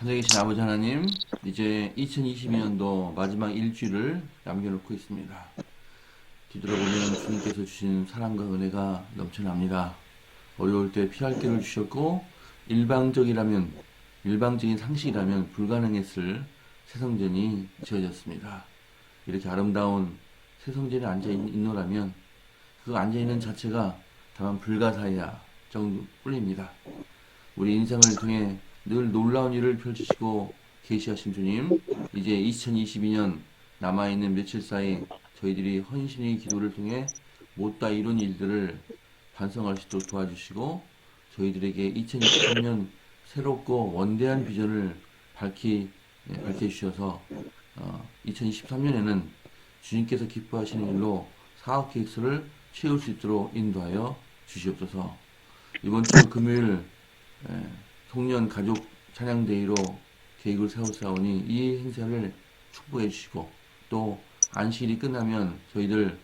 하늘에 계신 아버지 하나님, 이제 2022년도 마지막 일주일을 남겨놓고 있습니다. 뒤돌아보면 주님께서 주신 사랑과 은혜가 넘쳐납니다. 어려울 때 피할 길을 주셨고, 일방적인 상식이라면 불가능했을 새성전이 지어졌습니다. 이렇게 아름다운 새성전에 앉아있노라면 그 앉아있는 자체가 다만 불가사야 정도뿐입니다. 우리 인생을 통해 늘 놀라운 일을 펼치시고 계시하신 주님, 이제 2022년 남아있는 며칠 사이 저희들이 헌신의 기도를 통해 못다 이룬 일들을 반성할 수 있도록 도와주시고, 저희들에게 2023년 새롭고 원대한 비전을 밝혀주셔서 2023년에는 주님께서 기뻐하시는 일로 사업 계획서를 채울 수 있도록 인도하여 주시옵소서. 이번 주 금요일 송년 가족 찬양데이로 계획을 세웠사오니 이 행사를 축복해 주시고, 또 안식일이 끝나면 저희들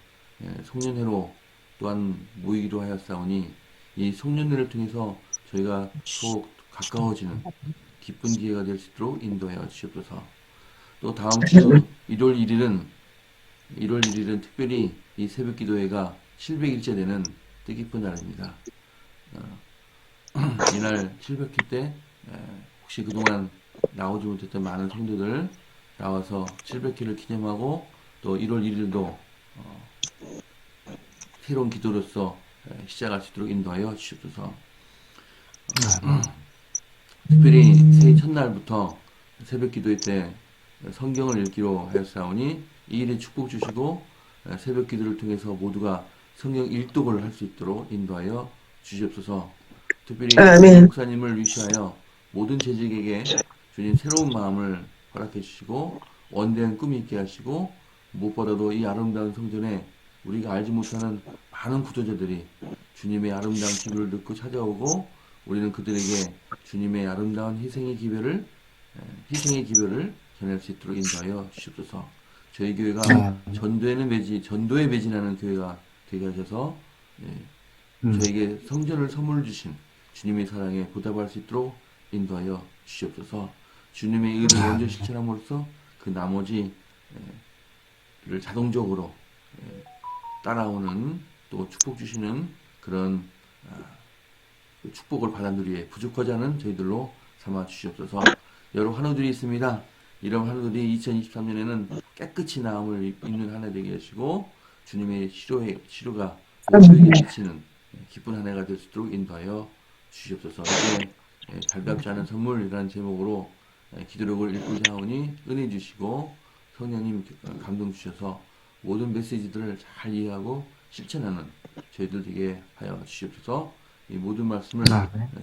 송년회로 또한 모이기도 하였사오니 이 송년회를 통해서 저희가 더욱 가까워지는 기쁜 기회가 될 수 있도록 인도하여 주시옵소서. 또 다음 주 1월 1일은 특별히 이 새벽 기도회가 700일째 되는 뜻깊은 날입니다. 이날 새벽 기 때 혹시 그동안 나오지 못했던 많은 성도들 나와서 700기를 기념하고, 또 1월 1일도 새로운 기도로서 시작할 수 있도록 인도하여 주시옵소서. 특별히 새해 첫날부터 새벽 기도회 때 성경을 읽기로 하였사오니 이 일에 축복 주시고, 새벽 기도를 통해서 모두가 성경 일독을 할 수 있도록 인도하여 주시옵소서. 특별히 아멘. 목사님을 위시하여 모든 재직에게 주님 새로운 마음을 허락해 주시고, 원대한 꿈이 있게 하시고, 무엇보다도 이 아름다운 성전에 우리가 알지 못하는 많은 구조자들이 주님의 아름다운 기도를 듣고 찾아오고, 우리는 그들에게 주님의 아름다운 희생의 기별을 전할 수 있도록 인도하여 주시옵소서. 저희 교회가 전도에 매진하는 교회가 되게 하셔서 저에게 성전을 선물 주신 주님의 사랑에 보답할 수 있도록 인도하여 주시옵소서. 주님의 의를 먼저 실천함으로써 그 나머지를 자동적으로 따라오는, 또 축복 주시는 그런 축복을 받아들이 위해 부족하지 않은 저희들로 삼아 주시옵소서. 여러 환우들이 있습니다. 이런 환우들이 2023년에는 깨끗이 나음을 입는 한 해 되게 하시고, 주님의 치료가 모두에게 미치는 기쁜 한 해가 될 수 있도록 인도하여 주시옵소서. 이제 달갑지 않은 선물이라는 제목으로 기도록을 읽고자 하오니 은혜 주시고 성령님 감동 주셔서 모든 메시지들을 잘 이해하고 실천하는 저희들 되게 하여 주시옵소서. 이 모든 말씀을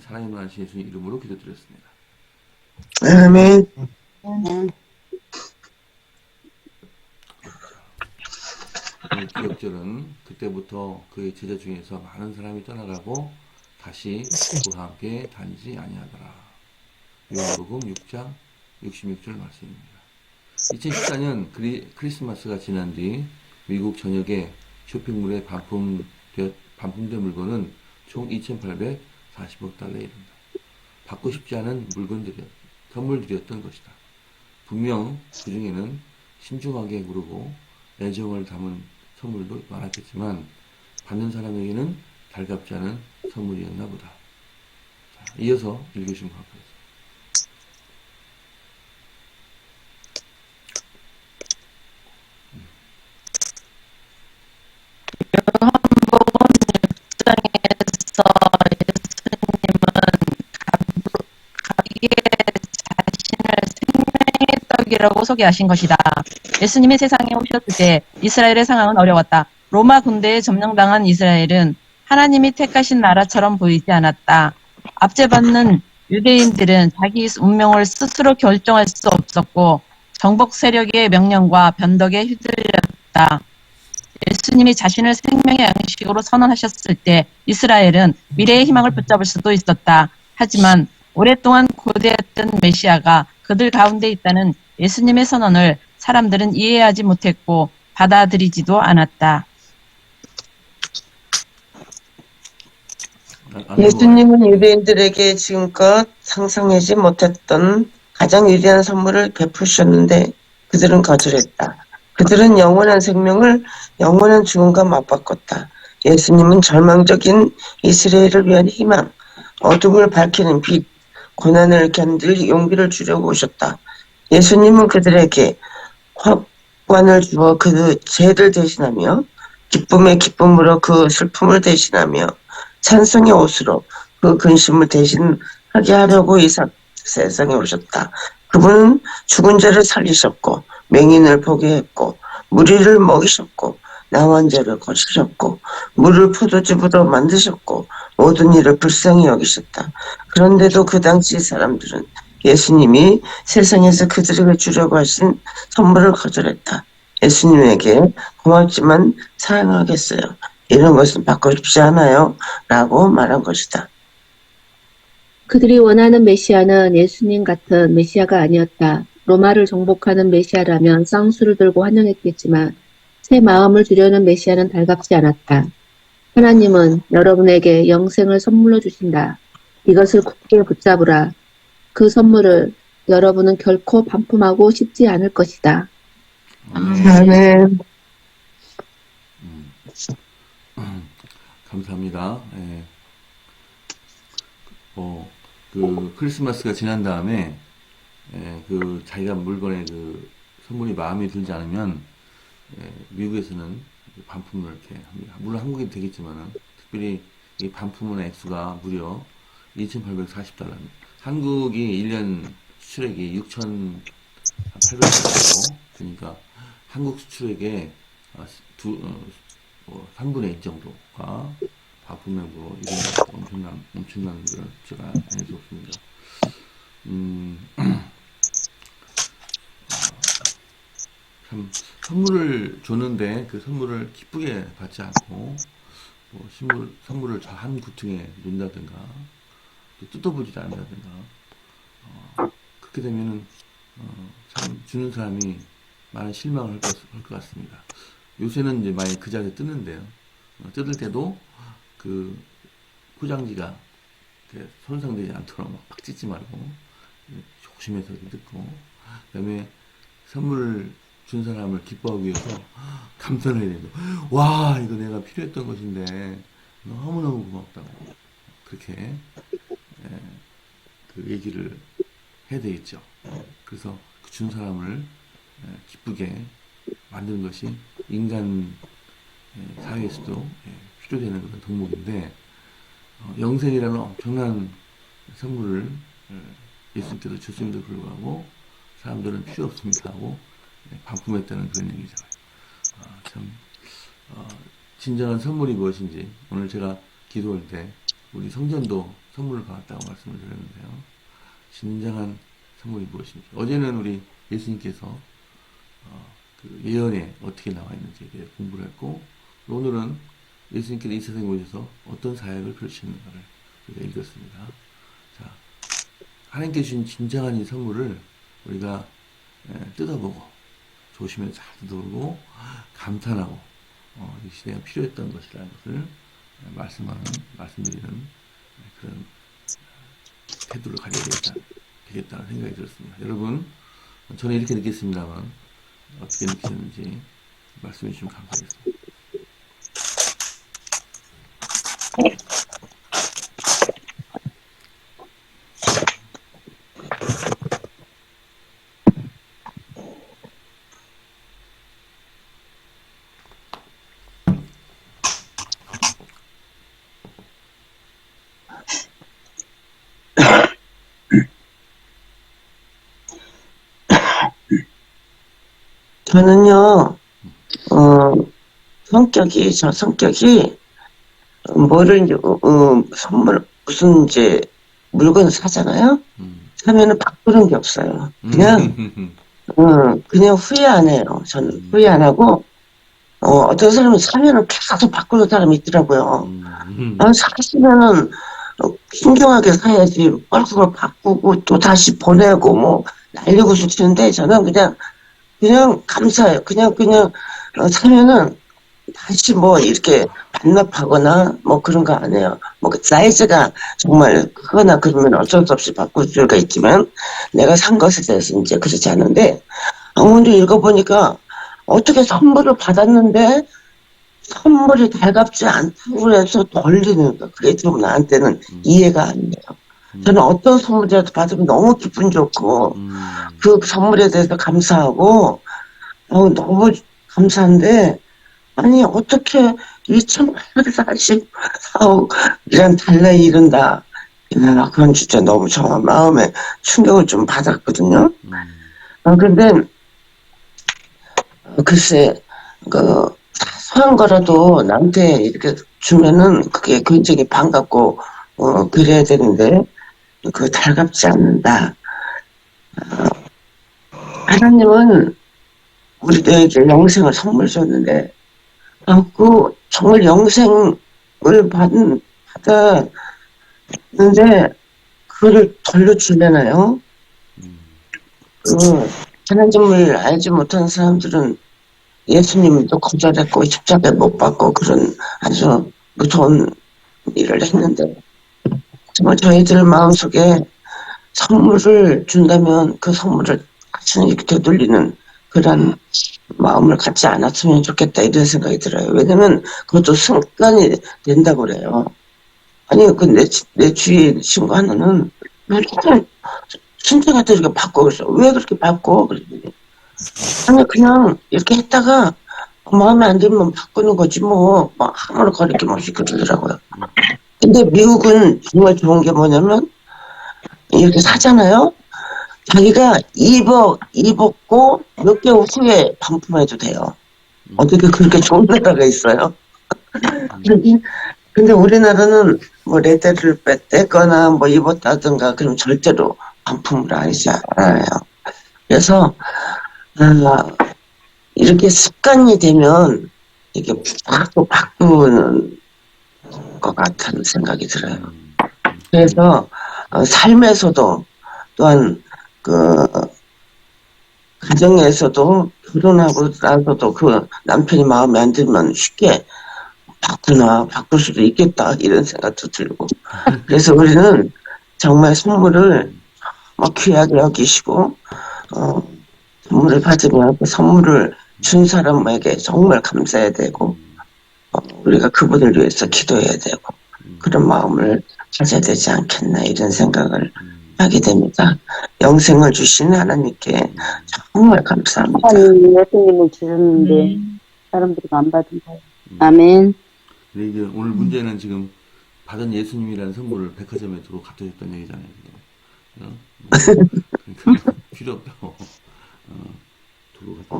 사랑의 하신 예수 이름으로 기도드렸습니다. 아멘. 오늘 기억절은 그때부터 그의 제자 중에서 많은 사람이 떠나가고 다시 그와 함께 다니지 아니하더라. 요한복음 6장 66절 말씀입니다. 2014년 크리스마스가 지난 뒤 미국 전역의 쇼핑몰에 반품된 물건은 총 2,840억 달러에 이른다. 받고 싶지 않은 선물들이었던 것이다. 분명 그 중에는 신중하게 고르고 애정을 담은 선물도 많았겠지만 받는 사람에게는 달갑지 않은 선물이었나 보다. 자, 이어서 읽으시면 감사하겠습니다. 떡이라고 소개하신 것이다. 예수님이 세상에 오셨을 때 이스라엘의 상황은 어려웠다. 로마 군대에 점령당한 이스라엘은 하나님이 택하신 나라처럼 보이지 않았다. 압제받는 유대인들은 자기 운명을 스스로 결정할 수 없었고 정복 세력의 명령과 변덕에 휘둘렸다. 예수님이 자신을 생명의 양식으로 선언하셨을 때 이스라엘은 미래의 희망을 붙잡을 수도 있었다. 하지만 오랫동안 고대했던 메시아가 그들 가운데 있다는 예수님의 선언을 사람들은 이해하지 못했고 받아들이지도 않았다. 예수님은 유대인들에게 지금껏 상상하지 못했던 가장 위대한 선물을 베푸셨는데 그들은 거절했다. 그들은 영원한 생명을 영원한 죽음과 맞바꿨다. 예수님은 절망적인 이스라엘을 위한 희망, 어둠을 밝히는 빛, 고난을 견딜 용기를 주려고 오셨다. 예수님은 그들에게 확관을 주어 그 죄를 대신하며 기쁨의 기쁨으로 그 슬픔을 대신하며 찬송의 옷으로 그 근심을 대신하게 하려고 이 세상에 오셨다. 그분은 죽은 자를 살리셨고 맹인을 보게 했고 무리를 먹이셨고 나만 자를 거시셨고 물을 포도즙으로 만드셨고 모든 일을 불쌍히 여기셨다. 그런데도 그 당시 사람들은 예수님이 세상에서 그들에게 주려고 하신 선물을 거절했다. 예수님에게 고맙지만 사양하겠어요. 이런 것은 받고 싶지 않아요. 라고 말한 것이다. 그들이 원하는 메시아는 예수님 같은 메시아가 아니었다. 로마를 정복하는 메시아라면 쌍수를 들고 환영했겠지만 새 마음을 주려는 메시아는 달갑지 않았다. 하나님은 여러분에게 영생을 선물로 주신다. 이것을 굳게 붙잡으라. 그 선물을 여러분은 결코 반품하고 싶지 않을 것이다. 아멘. 감사합니다. 예. 그 크리스마스가 지난 다음에 그 자기가 물건에 그 선물이 마음에 들지 않으면 미국에서는 반품을 이렇게 합니다. 물론 한국에도 되겠지만은 특별히 이 반품의 액수가 무려 2,840달러입니다. 한국이 1년 수출액이 6,800달러고 그러니까 한국 수출액의 3분의 1 정도가 반품액으로 이런 엄청난 걸 제가 알 수 없습니다. 참 선물을 줬는데 그 선물을 기쁘게 받지 않고 뭐 선물을 잘 한 구퉁에 놓는다든가 또 뜯어보지 않는다든가 그렇게 되면은 참 주는 사람이 많은 실망을 할 것 같습니다. 요새는 이제 많이 그 자리에 뜯는데요. 뜯을 때도 그 포장지가 손상되지 않도록 막 찢지 말고 조심해서 뜯고 그다음에 선물을 준 사람을 기뻐하기 위해서 감탄을 해야 되고 와 이거 내가 필요했던 것인데 너무너무 고맙다고 그렇게 그 얘기를 해야 되겠죠. 그래서 그 준 사람을 기쁘게 만드는 것이 인간 사회에서도 필요되는 그런 덕목인데 영생이라는 엄청난 선물을 예수님께서 줬음에도 불구하고 사람들은 필요 없습니다 하고 반품했다는 그런 얘기잖아요. 참 진정한 선물이 무엇인지 오늘 제가 기도할 때 우리 성전도 선물을 받았다고 말씀을 드렸는데요. 진정한 선물이 무엇인지 어제는 우리 예수님께서 그 예언에 어떻게 나와 있는지에 대해 공부를 했고 오늘은 예수님께서 이 세상에 오셔서 어떤 사역을 펼치는가를 우리가 읽었습니다. 자, 하나님께 주신 진정한 이 선물을 우리가 뜯어보고 조심해서 잘 뜯어보고 감탄하고 이 시대가 필요했던 것이라는 것을 말씀드리는 그런 태도를 가져야 되겠다는 생각이 들었습니다. 여러분, 저는 이렇게 느꼈습니다만 어떻게 느끼셨는지 말씀해 주시면 감사하겠습니다. 저는요, 저 성격이, 뭐를, 이제, 선물, 무슨, 이제, 물건을 사잖아요? 사면은 바꾸는 게 없어요. 그냥 후회 안 해요. 저는 후회 안 하고, 어떤 사람은 사면은 계속 바꾸는 사람이 있더라고요. 사시면은, 신중하게 사야지, 얼굴을 바꾸고, 또 다시 보내고, 뭐, 날리고 싶은데, 저는 그냥 감사해요. 그냥, 사면은, 다시 뭐 이렇게 반납하거나 뭐 그런 거 안 해요. 뭐 사이즈가 정말 크거나 그러면 어쩔 수 없이 바꿀 수가 있지만 내가 산 것에 대해서 이제 그렇지 않은데 오늘 읽어보니까 어떻게 선물을 받았는데 선물이 달갑지 않다고 해서 돌리는 거 그게 좀 나한테는 이해가 안 돼요. 저는 어떤 선물이라도 받으면 너무 기분 좋고 그 선물에 대해서 감사하고 너무 감사한데 아니 어떻게 2,844억이란 달러에 이른다. 그건 진짜 너무 정말 마음에 충격을 좀 받았거든요. 근데 글쎄 그 사소한 거라도 나한테 이렇게 주면은 그게 굉장히 반갑고 그래야 되는데 그거 달갑지 않는다. 하나님은 우리에게 영생을 선물 줬는데 그 정말 영생을 받았는데 그거를 돌려주려나요? 하나님을 알지 못하는 사람들은 예수님도 거절했고 십자가에 못 박고 그런 아주 무서운 일을 했는데 정말 저희들 마음속에 선물을 준다면 그 선물을 다시 이렇게 되돌리는 그런 마음을 갖지 않았으면 좋겠다 이런 생각이 들어요. 왜냐면 그것도 습관이 된다고 그래요. 아니 내 주위에 친구 하나는 맨날 신청한테 이렇게 바꿔 그랬어. 왜 그렇게 바꿔? 그랬더니 아니 그냥 이렇게 했다가 마음에 안 들면 바꾸는 거지 뭐 아무런 거리낌 없이 그러더라고요. 근데 미국은 정말 좋은 게 뭐냐면 이렇게 사잖아요. 자기가 입었고 몇 개월 후에 반품해도 돼요. 어떻게 그렇게 좋은 나라가 있어요? 근데 우리나라는 뭐 레대를 뺐거나 뭐 입었다든가 그럼 절대로 반품을 하지 않아요. 그래서 이렇게 습관이 되면 이게 자꾸 바꾸는 것 같은 생각이 들어요. 그래서 삶에서도 또한 그 가정에서도 결혼하고 나서도 그 남편이 마음에 안 들면 쉽게 바꿀 수도 있겠다 이런 생각도 들고 그래서 우리는 정말 선물을 귀하게 여기시고 선물을 받으면 그 선물을 준 사람에게 정말 감사해야 되고 우리가 그분을 위해서 기도해야 되고 그런 마음을 가져야 되지 않겠나 이런 생각을 하게 됩니다. 영생을 주신 하나님께 정말 감사합니다. 하나님 예수님을 주셨는데 사람들이 안 받은 거예요. 아멘. 근데 이제 오늘 문제는 지금 받은 예수님이라는 선물을 백화점에 두고 갖다 줬다는 얘기잖아요. 그러니까 필요 없다고.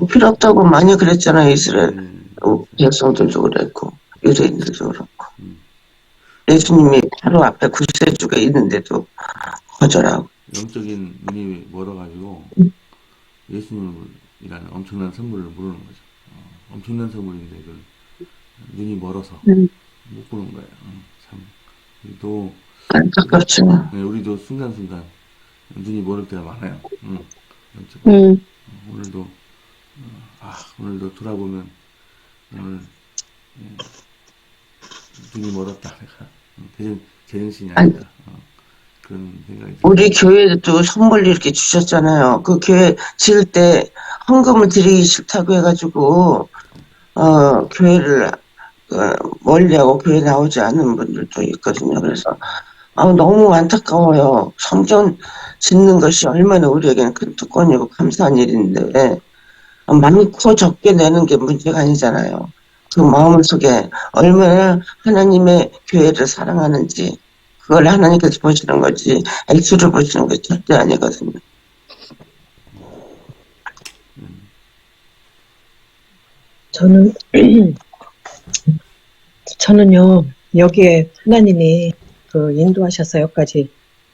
필요 없다고 많이 그랬잖아요. 이스라엘 백성들도 그랬고 유대인들도 그렇고 예수님이 바로 앞에 구세주가 있는데도 거절하고 영적인 눈이 멀어가지고 예수님이라는 엄청난 선물을 모르는 거죠. 엄청난 선물인데 그걸 눈이 멀어서 못 보는 거예요. 참 우리도 안타깝죠. 네, 우리도 순간순간 눈이 멀을 때가 많아요. 오늘도 돌아보면 오늘 눈이 멀었다 내가 제정신이 아니다 그런 생각이 들어요. 우리 교회도 선물 이렇게 주셨잖아요. 그 교회 지을 때 헌금을 드리기 싫다고 해가지고 교회를 멀리하고 교회 나오지 않는 분들도 있거든요. 그래서 너무 안타까워요. 성전 짓는 것이 얼마나 우리에게는 큰 특권이고 감사한 일인데 많고 적게 내는 게 문제가 아니잖아요. 그 마음 속에 얼마나 하나님의 교회를 사랑하는지 그걸 하나님께서 보시는 거지 액수를 보시는 게 절대 아니거든요. 저는요 여기에 하나님이 그 인도하셔서 여기까지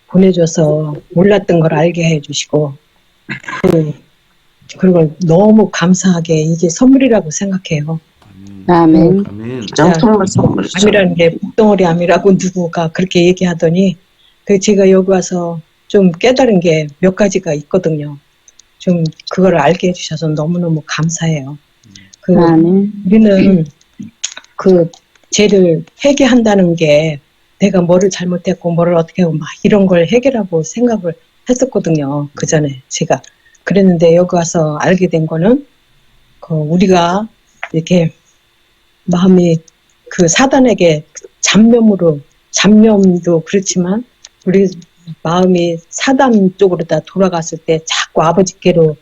보내줘서 몰랐던 걸 알게 해주시고 그리고 너무 감사하게 이게 선물이라고 생각해요. 아멘. 아멘. 정말 선물이죠. 암이라는 게 목덩어리 암이라고 누구가 그렇게 얘기하더니 제가 여기 와서 좀 깨달은 게 몇 가지가 있거든요. 좀 그걸 알게 해주셔서 너무너무 감사해요. 아멘. 우리는 그 죄를 회개한다는 게 내가 뭐를 잘못했고 뭐를 어떻게 하고 막 이런 걸 해결하고 생각을 했었거든요. 그 전에 제가 그랬는데 여기 와서 알게 된 거는 그 우리가 이렇게 마음이 그 사단에게 잡념도 그렇지만 우리 마음이 사단 쪽으로 다 돌아갔을 때 자꾸 아버지께로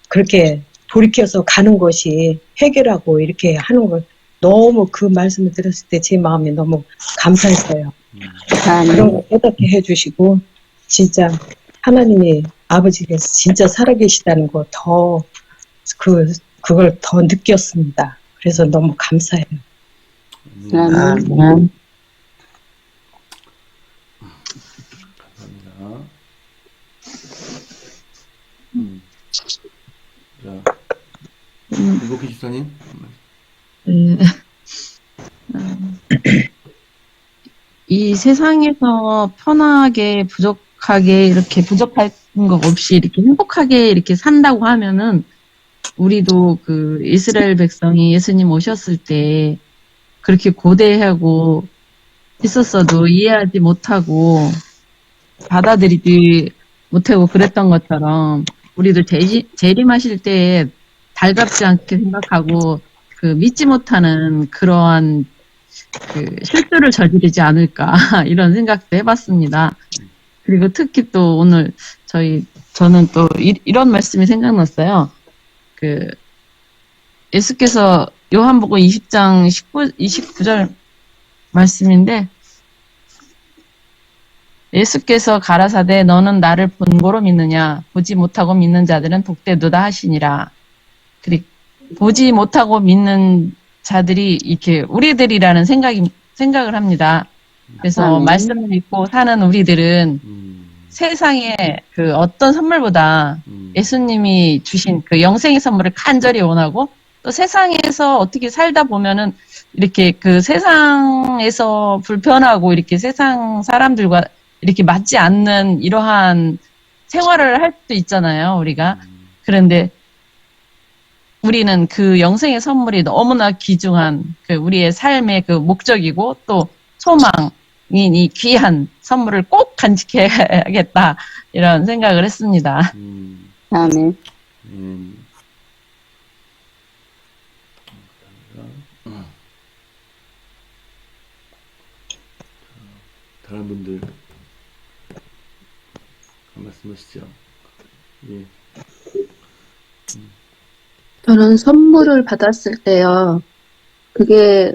그렇게 돌이켜서 가는 것이 해결하고 이렇게 하는 걸 너무 그 말씀을 들었을 때 제 마음이 너무 감사했어요. 그런 거 깨닫게 해주시고 진짜 하나님이 아버지께서 진짜 살아계시다는 거 그걸 더 느꼈습니다. 그래서 너무 감사해요. 아멘. 감사합니다. 자, 이복희 집사님. 네. 이 세상에서 편하게 부족하게 이렇게 부족할 것 없이 이렇게 행복하게 이렇게 산다고 하면은 우리도 그 이스라엘 백성이 예수님 오셨을 때 그렇게 고대하고 있었어도 이해하지 못하고 받아들이지 못하고 그랬던 것처럼 우리도 재림하실 때 달갑지 않게 생각하고 그 믿지 못하는 그러한 그 실수를 저지르지 않을까 이런 생각도 해봤습니다. 그리고 특히 또 오늘 저는 또 이런 말씀이 생각났어요. 그 예수께서 요한복음 20장 29절 말씀인데 예수께서 가라사대 너는 나를 본고로 믿느냐 보지 못하고 믿는 자들은 복되도다 하시니라. 그리고 보지 못하고 믿는 자들이 이렇게 우리들이라는 생각을 합니다. 그래서 말씀을 믿고 사는 우리들은 세상에 그 어떤 선물보다 예수님이 주신 그 영생의 선물을 간절히 원하고 또 세상에서 어떻게 살다 보면은 이렇게 그 세상에서 불편하고 이렇게 세상 사람들과 이렇게 맞지 않는 이러한 생활을 할 수도 있잖아요, 우리가. 그런데 우리는 그 영생의 선물이 너무나 귀중한 그 우리의 삶의 그 목적이고 또 소망인 이 귀한 선물을 꼭 간직해야겠다 이런 생각을 했습니다. 아멘. 다른 분들 말씀하시죠. 예. 저는 선물을 받았을 때요. 그게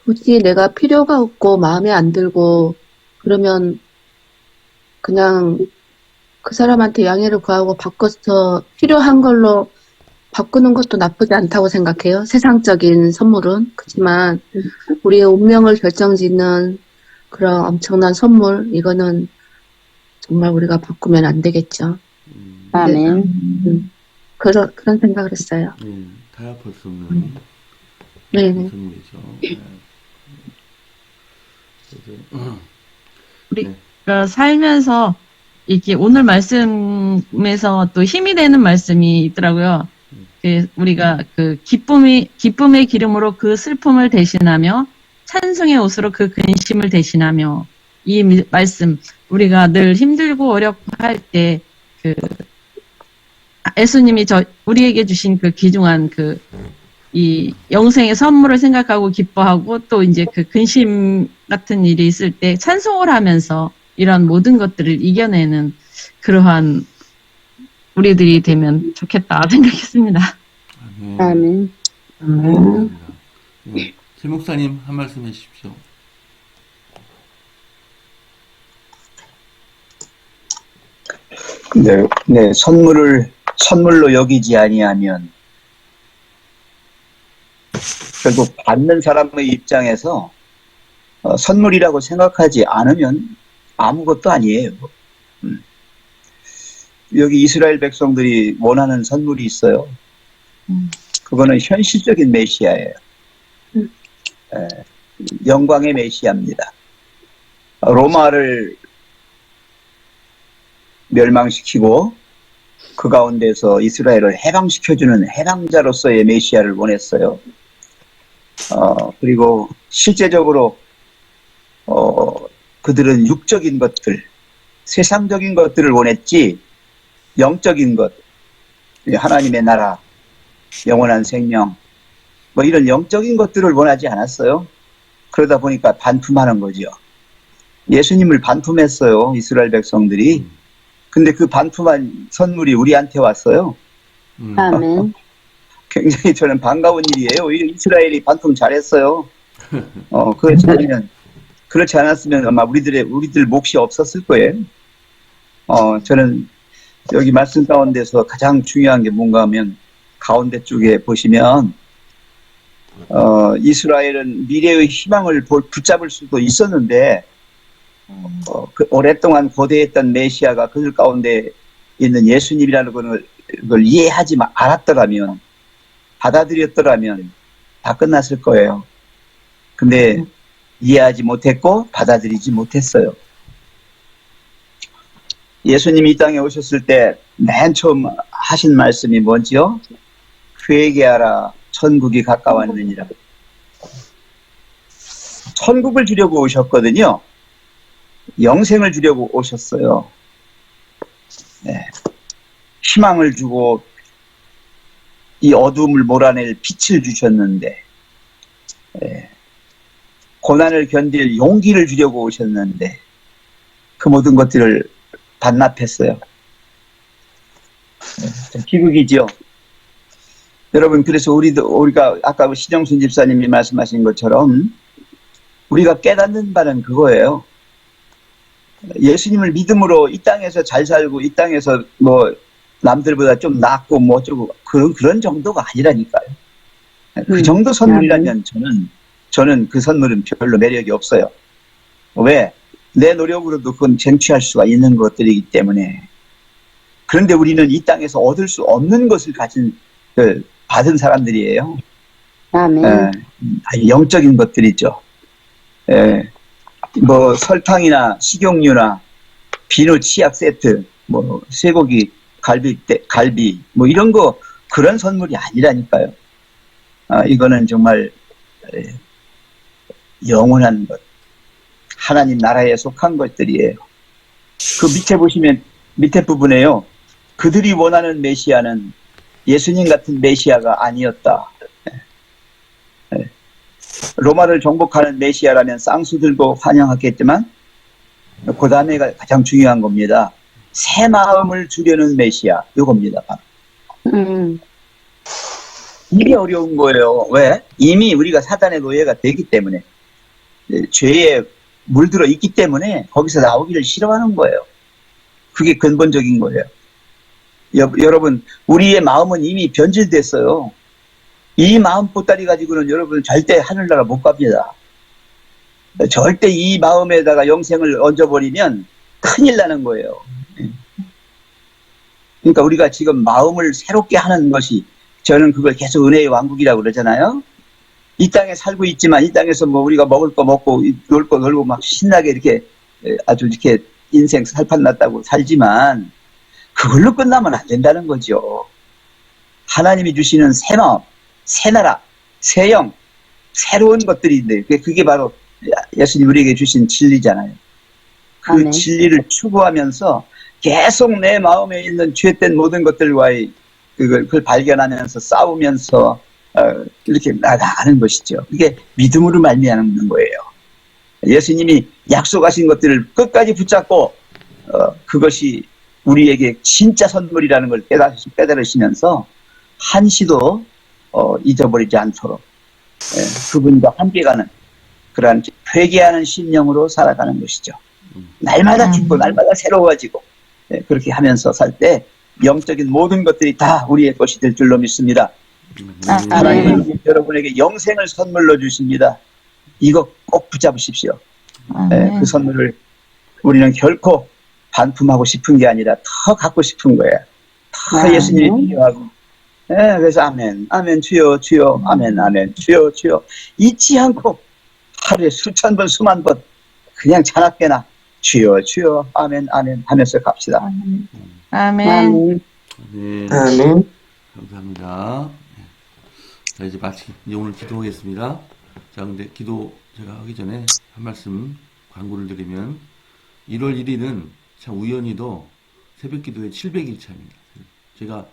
굳이 내가 필요가 없고 마음에 안 들고 그러면 그냥 그 사람한테 양해를 구하고 바꿔서 필요한 걸로 바꾸는 것도 나쁘지 않다고 생각해요. 세상적인 선물은. 그렇지만 우리의 운명을 결정짓는 그런 엄청난 선물, 이거는 정말 우리가 바꾸면 안 되겠죠. 아멘. 그런 생각을 했어요. 타협할 수 없는 네. 선물이죠. 우리가 살면서 이렇게 오늘 말씀에서 또 힘이 되는 말씀이 있더라고요. 우리가 그 기쁨의 기름으로 그 슬픔을 대신하며 찬송의 옷으로 그 근심을 대신하며 이 말씀 우리가 늘 힘들고 어렵고 할 때 그 예수님이 우리에게 주신 그 귀중한 이 영생의 선물을 생각하고 기뻐하고 또 이제 그 근심 같은 일이 있을 때 찬송을 하면서 이런 모든 것들을 이겨내는 그러한 우리들이 되면 좋겠다 생각했습니다. 아멘. 최 목사님 한 말씀 해주십시오. 네, 선물로 여기지 아니하면 결국 받는 사람의 입장에서 선물이라고 생각하지 않으면 아무것도 아니에요. 여기 이스라엘 백성들이 원하는 선물이 있어요. 그거는 현실적인 메시아예요. 영광의 메시아입니다. 로마를 멸망시키고 그 가운데서 이스라엘을 해방시켜주는 해방자로서의 메시아를 원했어요. 그리고 실제적으로 그들은 육적인 것들, 세상적인 것들을 원했지 영적인 것, 하나님의 나라, 영원한 생명, 뭐 이런 영적인 것들을 원하지 않았어요. 그러다 보니까 반품하는 거죠. 예수님을 반품했어요, 이스라엘 백성들이. 근데 그 반품한 선물이 우리한테 왔어요. 아멘. 굉장히 저는 반가운 일이에요. 이스라엘이 반품 잘했어요. 그렇지 않았으면 아마 우리들 몫이 없었을 거예요. 저는 여기 말씀 가운데서 가장 중요한 게 뭔가 하면 가운데 쪽에 보시면 이스라엘은 미래의 희망을 붙잡을 수도 있었는데 오랫동안 고대했던 메시아가 그들 가운데 있는 예수님이라는 걸 이해하지 않았더라면, 받아들였더라면 다 끝났을 거예요. 근데 이해하지 못했고 받아들이지 못했어요. 예수님이 이 땅에 오셨을 때 맨 처음 하신 말씀이 뭔지요? 회개하라, 천국이 가까웠느니라. 천국을 주려고 오셨거든요. 영생을 주려고 오셨어요. 네. 희망을 주고 이 어둠을 몰아낼 빛을 주셨는데, 고난을 견딜 용기를 주려고 오셨는데 그 모든 것들을 반납했어요. 비극이죠. 여러분, 그래서 우리가 아까 신영순 집사님이 말씀하신 것처럼 우리가 깨닫는 바는 그거예요. 예수님을 믿음으로 이 땅에서 잘 살고 이 땅에서 뭐 남들보다 좀 낫고 뭐 어쩌고 그런 정도가 아니라니까요. 그 정도 선물이라면 저는 그 선물은 별로 매력이 없어요. 왜? 내 노력으로도 그건 쟁취할 수가 있는 것들이기 때문에. 그런데 우리는 이 땅에서 얻을 수 없는 것을 받은 사람들이에요. 아멘. 영적인 것들이죠. 뭐 설탕이나 식용유나 비누 치약 세트, 뭐 쇠고기 갈비 뭐 이런 거 그런 선물이 아니라니까요. 이거는 정말 영원한 것, 하나님 나라에 속한 것들이에요. 그 밑에 보시면 밑에 부분에요. 그들이 원하는 메시아는 예수님 같은 메시아가 아니었다. 로마를 정복하는 메시아라면 쌍수 들고 환영하겠지만 그 다음에가 가장 중요한 겁니다. 새 마음을 주려는 메시아, 이겁니다. 이게 어려운 거예요. 왜? 이미 우리가 사단의 노예가 되기 때문에, 죄에 물들어 있기 때문에 거기서 나오기를 싫어하는 거예요. 그게 근본적인 거예요. 여러분, 우리의 마음은 이미 변질됐어요. 이 마음 보따리 가지고는 여러분 절대 하늘나라 못 갑니다. 절대 이 마음에다가 영생을 얹어버리면 큰일 나는 거예요. 그러니까 우리가 지금 마음을 새롭게 하는 것이, 저는 그걸 계속 은혜의 왕국이라고 그러잖아요. 이 땅에 살고 있지만 이 땅에서 뭐 우리가 먹을 거 먹고 놀 거 놀고 막 신나게 이렇게 아주 이렇게 인생 살판났다고 살지만 그걸로 끝나면 안 된다는 거죠. 하나님이 주시는 새 마음, 새 나라, 새 영, 새로운 것들인데 그게 바로 예수님 우리에게 주신 진리잖아요. 그 아멘. 진리를 추구하면서 계속 내 마음에 있는 죄된 모든 것들과의 그걸 발견하면서 싸우면서 이렇게 나가는 것이죠. 이게 믿음으로 말미암는 거예요. 예수님이 약속하신 것들을 끝까지 붙잡고 그것이 우리에게 진짜 선물이라는 걸 깨달으시면서 한시도 잊어버리지 않도록 그분과 함께 가는 그러한 회개하는 심령으로 살아가는 것이죠. 날마다 죽고 날마다 새로워지고 그렇게 하면서 살 때 영적인 모든 것들이 다 우리의 것이 될 줄로 믿습니다. 하나님은 여러분에게 영생을 선물로 주십니다. 이거 꼭 붙잡으십시오. 그 선물을 우리는 결코 반품하고 싶은 게 아니라 더 갖고 싶은 거예요. 더 예수님이 필요하고. 그래서 아멘, 아멘, 주여, 주여, 아멘, 아멘, 주여, 주여. 잊지 않고 하루에 수천 번, 수만 번 그냥 자나깨나 주여, 주여, 아멘, 아멘 하면서 갑시다. 아멘. 아멘. 네, 아멘. 감사합니다. 자, 이제 오늘 기도하겠습니다. 자, 근데 기도 제가 하기 전에 한 말씀 광고를 드리면 1월 1일은 참 우연히도 새벽 기도회 700일 차입니다. 제가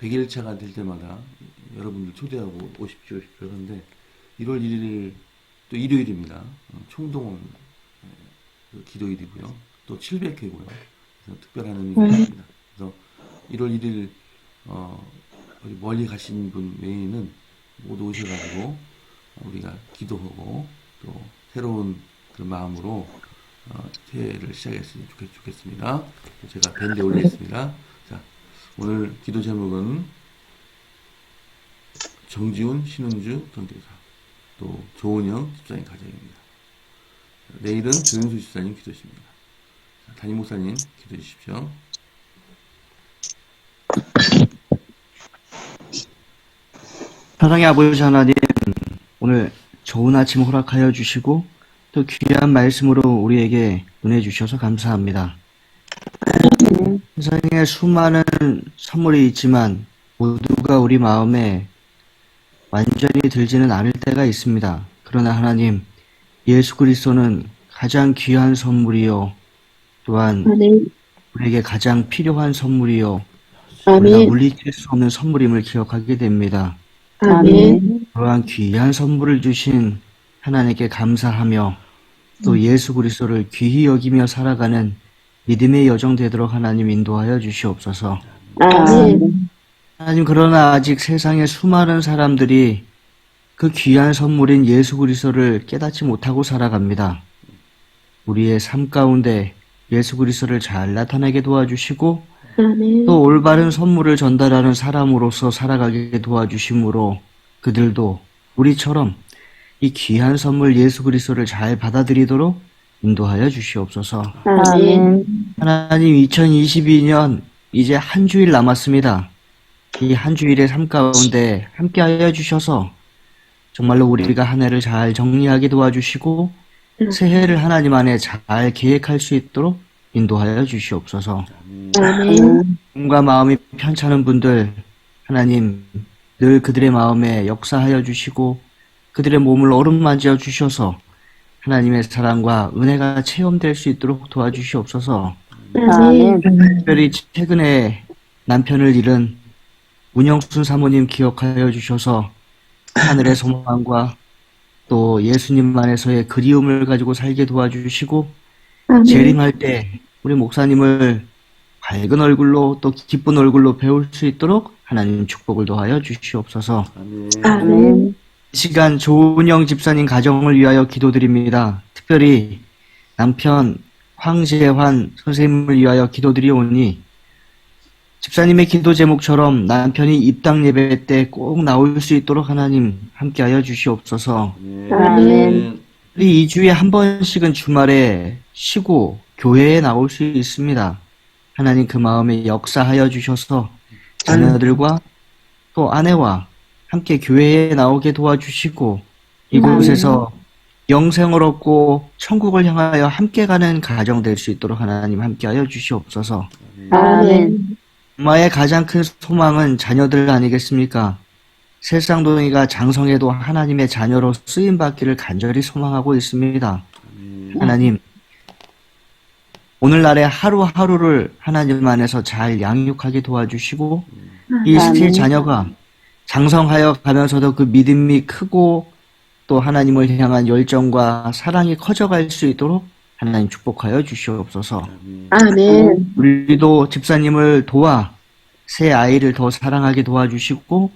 100일 차가 될 때마다 여러분들 초대하고 오십시오 그러는데 1월 1일 또 일요일입니다. 총동원 기도일이고요. 또 700회고요. 그래서 특별한 의미가 있습니다. 그래서 1월 1일 어디 멀리 가신 분 외에는 모두 오셔가지고 우리가 기도하고 또 새로운 그런 마음으로 새해를 시작했으면 좋겠습니다. 제가 밴드에 올리겠습니다. 자, 오늘 기도 제목은 정지훈, 신은주 전도사, 또 조은영 집사님 가정입니다. 내일은 조윤수 집사님 기도십니다. 자, 담임 목사님 기도해 주십시오. 사랑의 아버지 하나님, 오늘 좋은 아침 허락하여 주시고 또 귀한 말씀으로 우리에게 은혜 주셔서 감사합니다. 세상에 수많은 선물이 있지만 모두가 우리 마음에 완전히 들지는 않을 때가 있습니다. 그러나 하나님, 예수 그리스도는 가장 귀한 선물이요, 또한 아멘. 우리에게 가장 필요한 선물이요, 우리가 아멘. 물리칠 수 없는 선물임을 기억하게 됩니다. 아멘. 그러한 귀한 선물을 주신 하나님께 감사하며 또 예수 그리스도를 귀히 여기며 살아가는 믿음의 여정 되도록 하나님 인도하여 주시옵소서. 아멘. 하나님, 그러나 아직 세상에 수많은 사람들이 그 귀한 선물인 예수 그리스도를 깨닫지 못하고 살아갑니다. 우리의 삶 가운데 예수 그리스도를 잘 나타내게 도와주시고 아멘. 또 올바른 선물을 전달하는 사람으로서 살아가게 도와주심으로 그들도 우리처럼 이 귀한 선물 예수 그리스도를 잘 받아들이도록 인도하여 주시옵소서. 아멘. 하나님, 2022년 이제 한 주일 남았습니다. 이 한 주일의 삶 가운데 함께하여 주셔서 정말로 우리가 한 해를 잘 정리하게 도와주시고 새해를 하나님 안에 잘 계획할 수 있도록 인도하여 주시옵소서. 아멘. 몸과 마음이 편찮은 분들, 하나님 늘 그들의 마음에 역사하여 주시고 그들의 몸을 어루만져 주셔서 하나님의 사랑과 은혜가 체험될 수 있도록 도와주시옵소서. 아멘. 특별히 최근에 남편을 잃은 문영순 사모님 기억하여 주셔서 하늘의 소망과 또 예수님 안에서의 그리움을 가지고 살게 도와주시고 아멘. 재림할 때 우리 목사님을 밝은 얼굴로 또 기쁜 얼굴로 배울 수 있도록 하나님 축복을 더하여 주시옵소서. 아멘. 아멘. 이 시간 조은영 집사님 가정을 위하여 기도드립니다. 특별히 남편 황재환 선생님을 위하여 기도드리오니 집사님의 기도 제목처럼 남편이 입당 예배 때 꼭 나올 수 있도록 하나님 함께하여 주시옵소서. 아멘. 우리 2주에 한 번씩은 주말에 쉬고 교회에 나올 수 있습니다. 하나님 그 마음에 역사하여 주셔서 자녀들과 또 아내와 함께 교회에 나오게 도와주시고 이곳에서 영생을 얻고 천국을 향하여 함께 가는 가정 될 수 있도록 하나님 함께하여 주시옵소서. 아멘. 엄마의 가장 큰 소망은 자녀들 아니겠습니까? 세상동이가 장성해도 하나님의 자녀로 쓰임받기를 간절히 소망하고 있습니다. 하나님, 오늘날의 하루하루를 하나님 안에서 잘 양육하게 도와주시고 이 스틸 자녀가 장성하여 가면서도 그 믿음이 크고 또 하나님을 향한 열정과 사랑이 커져갈 수 있도록 하나님 축복하여 주시옵소서. 아멘. 우리도 집사님을 도와 새 아이를 더 사랑하게 도와주시고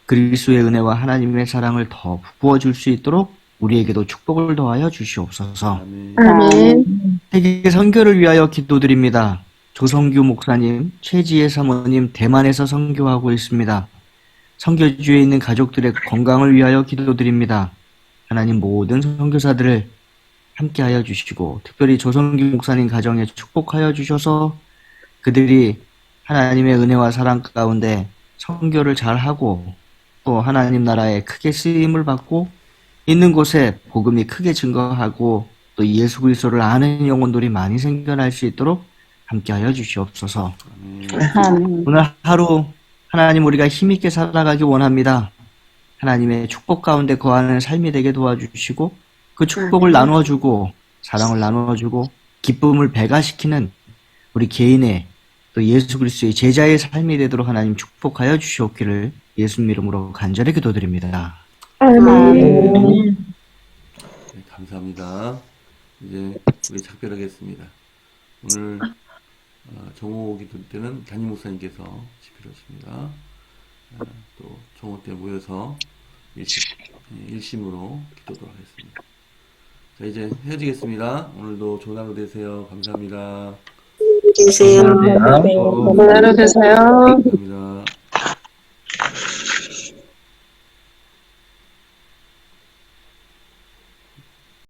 그리스도의 은혜와 하나님의 사랑을 더 부어줄 수 있도록 우리에게도 축복을 더하여 주시옵소서. 아멘. 세계 선교를 위하여 기도드립니다. 조성규 목사님, 최지혜 사모님 대만에서 선교하고 있습니다. 선교지에 있는 가족들의 건강을 위하여 기도드립니다. 하나님 모든 선교사들을 함께하여 주시고 특별히 조성규 목사님 가정에 축복하여 주셔서 그들이 하나님의 은혜와 사랑 가운데 선교를 잘하고 또 하나님 나라에 크게 쓰임을 받고 있는 곳에 복음이 크게 증거하고 또 예수 그리스도를 아는 영혼들이 많이 생겨날 수 있도록 함께하여 주시옵소서. 아멘. 오늘 하루 하나님 우리가 힘있게 살아가기 원합니다. 하나님의 축복 가운데 거하는 삶이 되게 도와주시고 그 축복을 나누어주고 사랑을 나누어주고 기쁨을 배가시키는 우리 개인의 또 예수 그리스도의 제자의 삶이 되도록 하나님 축복하여 주시옵기를 예수님 이름으로 간절히 기도드립니다. 네, 감사합니다. 이제 우리 작별하겠습니다. 오늘 정오 기도 때는 담임 목사님께서 집필하십니다. 또 정오 때 모여서 일심으로 기도하도록 하겠습니다. 자, 이제 헤어지겠습니다. 오늘도 좋은 하루 되세요. 감사합니다. 계세요. 감사합니다. 좋은 하루 되세요. 감사합니다.